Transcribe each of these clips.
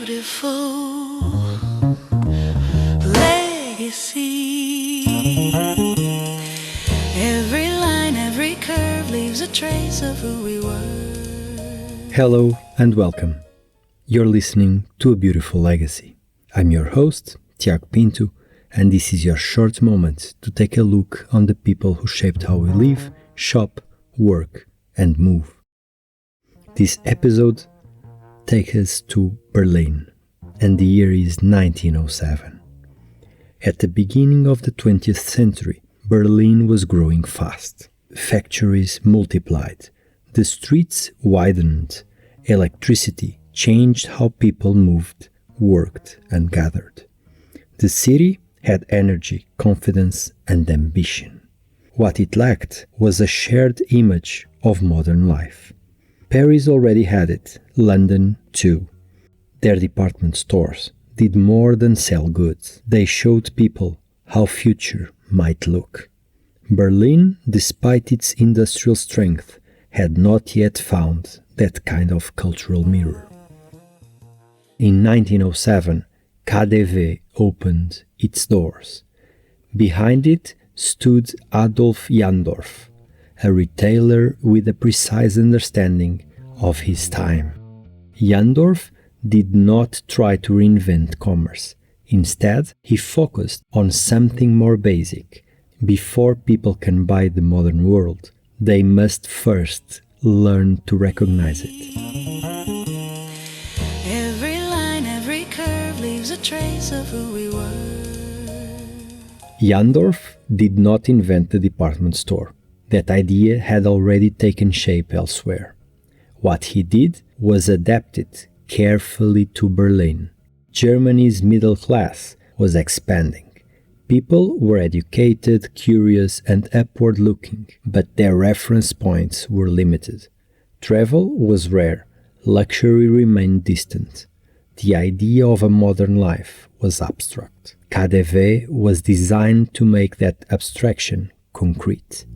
beautiful legacy. Every line, every curve leaves a trace of who we were. Hello and welcome. You're listening to A Beautiful Legacy. I'm your host, Tiago Pinto, and this is your short moment to take a look on the people who shaped how we live, shop, work, and move. This episode takes us to Berlin, and the year is 1907. At the beginning of the 20th century, Berlin was growing fast. Factories multiplied, the streets widened, electricity changed how people moved, worked, and gathered. The city had energy, confidence, and ambition. What it lacked was a shared image of modern life. Paris already had it, London too. Their department stores did more than sell goods. They showed people how future might look. Berlin, despite its industrial strength, had not yet found that kind of cultural mirror. In 1907, KaDeWe opened its doors. Behind it stood Adolf Jandorf, a retailer with a precise understanding of his time. Jandorf did not try to reinvent commerce. Instead, he focused on something more basic. Before people can buy the modern world, they must first learn to recognize it. Every line, every curve leaves a trace of who we were. Jandorf did not invent the department store. That idea had already taken shape elsewhere. What he did was adapt it carefully to Berlin. Germany's middle class was expanding. People were educated, curious, and upward-looking, but their reference points were limited. Travel was rare, luxury remained distant. The idea of a modern life was abstract. KaDeWe was designed to make that abstraction concrete.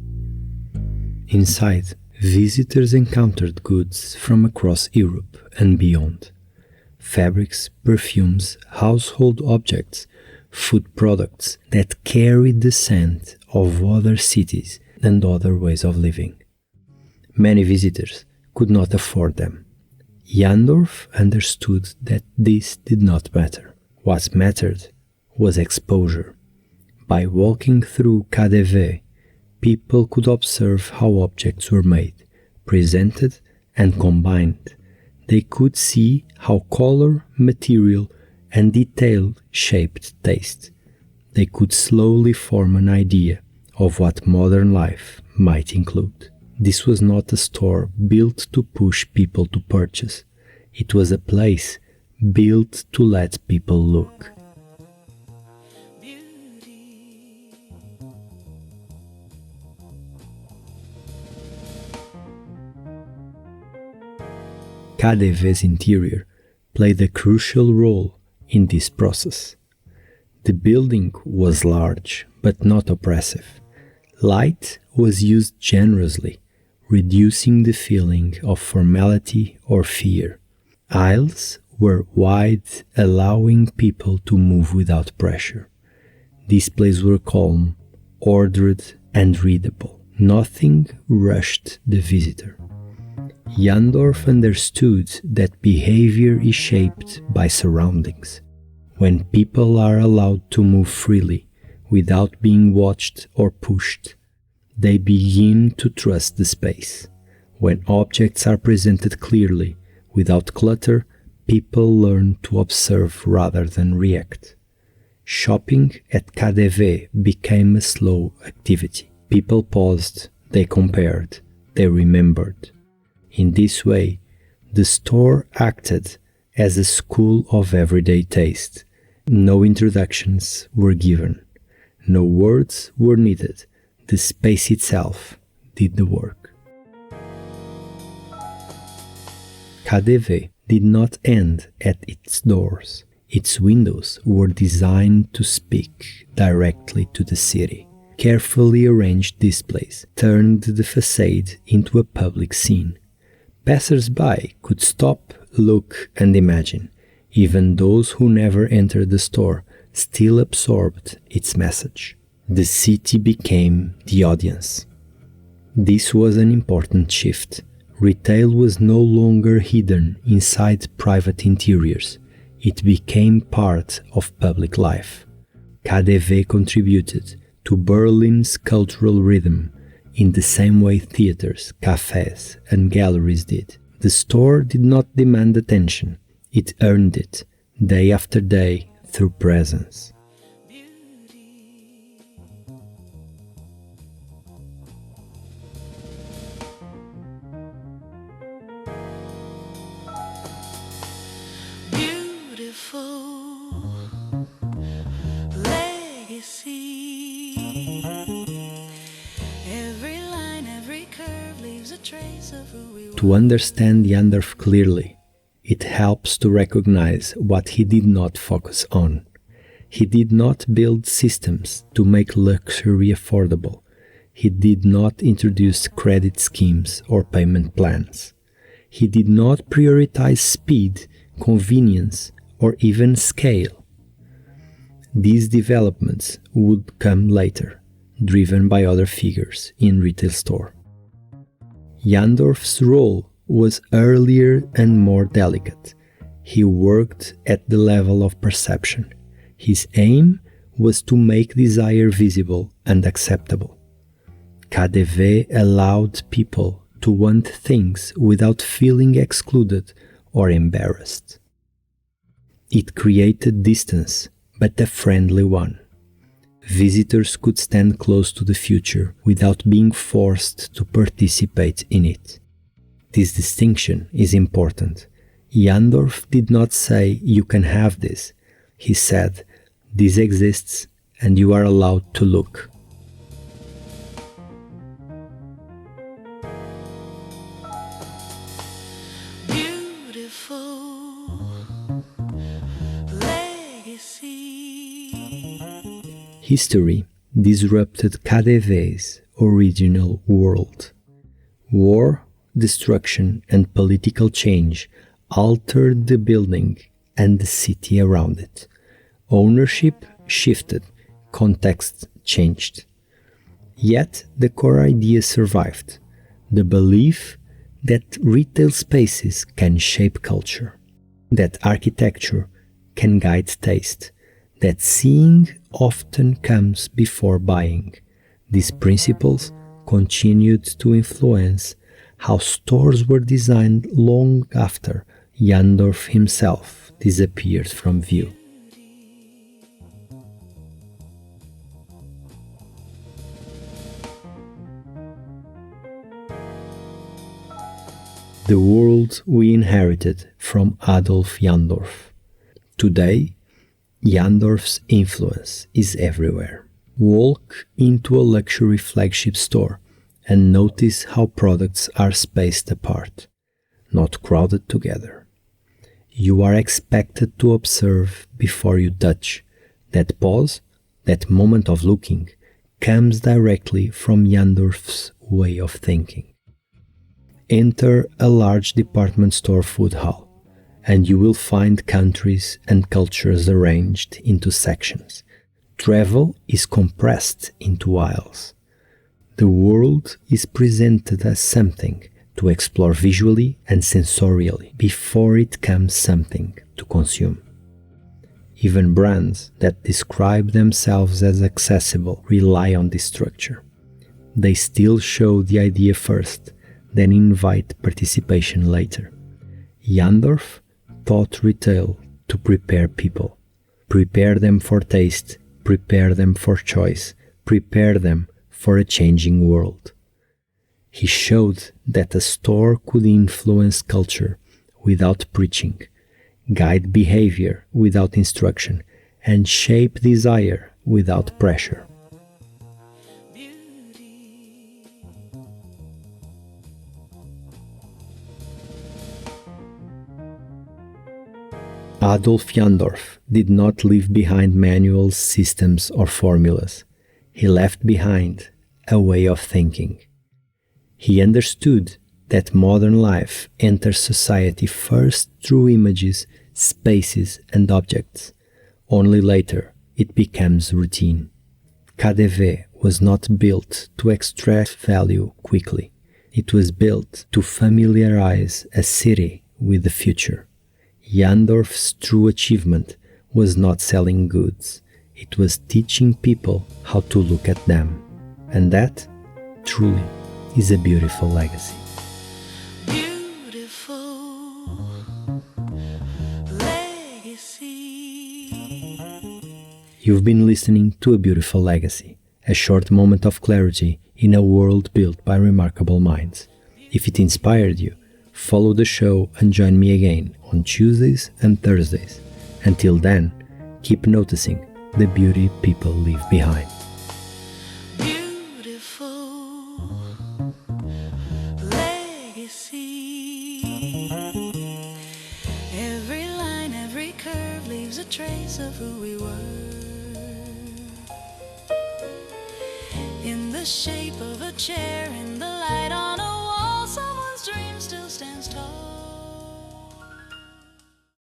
Inside, visitors encountered goods from across Europe and beyond. Fabrics, perfumes, household objects, food products that carried the scent of other cities and other ways of living. Many visitors could not afford them. Jandorf understood that this did not matter. What mattered was exposure. By walking through KaDeWe, people could observe how objects were made, presented, and combined. They could see how color, material, and detail shaped taste. They could slowly form an idea of what modern life might include. This was not a store built to push people to purchase. It was a place built to let people look. KaDeWe's interior played a crucial role in this process. The building was large but not oppressive. Light was used generously, reducing the feeling of formality or fear. Aisles were wide, allowing people to move without pressure. Displays were calm, ordered, and readable. Nothing rushed the visitor. Jandorf understood that behavior is shaped by surroundings. When people are allowed to move freely, without being watched or pushed, they begin to trust the space. When objects are presented clearly, without clutter, people learn to observe rather than react. Shopping at KaDeWe became a slow activity. People paused, they compared, they remembered. In this way, the store acted as a school of everyday taste. No introductions were given. No words were needed. The space itself did the work. KaDeWe did not end at its doors. Its windows were designed to speak directly to the city. Carefully arranged displays turned the facade into a public scene. Passers-by could stop, look, and imagine. Even those who never entered the store still absorbed its message. The city became the audience. This was an important shift. Retail was no longer hidden inside private interiors. It became part of public life. KaDeWe contributed to Berlin's cultural rhythm in the same way theaters, cafes, and galleries did. The store did not demand attention. It earned it, day after day, through presence. To understand Jandorf clearly, it helps to recognize what he did not focus on. He did not build systems to make luxury affordable. He did not introduce credit schemes or payment plans. He did not prioritize speed, convenience, or even scale. These developments would come later, driven by other figures in retail store. Jandorf's role was earlier and more delicate. He worked at the level of perception. His aim was to make desire visible and acceptable. KaDeWe allowed people to want things without feeling excluded or embarrassed. It created distance, but a friendly one. Visitors could stand close to the future without being forced to participate in it. This distinction is important. Jandorf did not say, "You can have this." He said, "This exists and you are allowed to look." History disrupted KaDeWe's original world. War, destruction, and political change altered the building and the city around it. Ownership shifted, context changed. Yet the core idea survived, the belief that retail spaces can shape culture, that architecture can guide taste, that seeing often comes before buying. These principles continued to influence how stores were designed long after Jandorf himself disappeared from view. The world we inherited from Adolf Jandorf. Today, Jandorf's influence is everywhere. Walk into a luxury flagship store and notice how products are spaced apart, not crowded together. You are expected to observe before you touch. That pause, that moment of looking, comes directly from Jandorf's way of thinking. Enter a large department store food hall, and you will find countries and cultures arranged into sections. Travel is compressed into aisles. The world is presented as something to explore visually and sensorially before it becomes something to consume. Even brands that describe themselves as accessible rely on this structure. They still show the idea first, then invite participation later. Jandorf taught retail to prepare people. Prepare them for taste, prepare them for choice, prepare them for a changing world. He showed that a store could influence culture without preaching, guide behavior without instruction, and shape desire without pressure. Adolf Jandorf did not leave behind manuals, systems, or formulas. He left behind a way of thinking. He understood that modern life enters society first through images, spaces, and objects. Only later it becomes routine. KaDeWe was not built to extract value quickly. It was built to familiarize a city with the future. Jandorf's true achievement was not selling goods. It was teaching people how to look at them. And that, truly, is a beautiful legacy. Beautiful legacy. You've been listening to A Beautiful Legacy, a short moment of clarity in a world built by remarkable minds. If it inspired you, follow the show and join me again on Tuesdays and Thursdays. Until then, keep noticing the beauty people leave behind. Beautiful legacy. Every line, every curve leaves a trace of who we were. In the shape of a chair in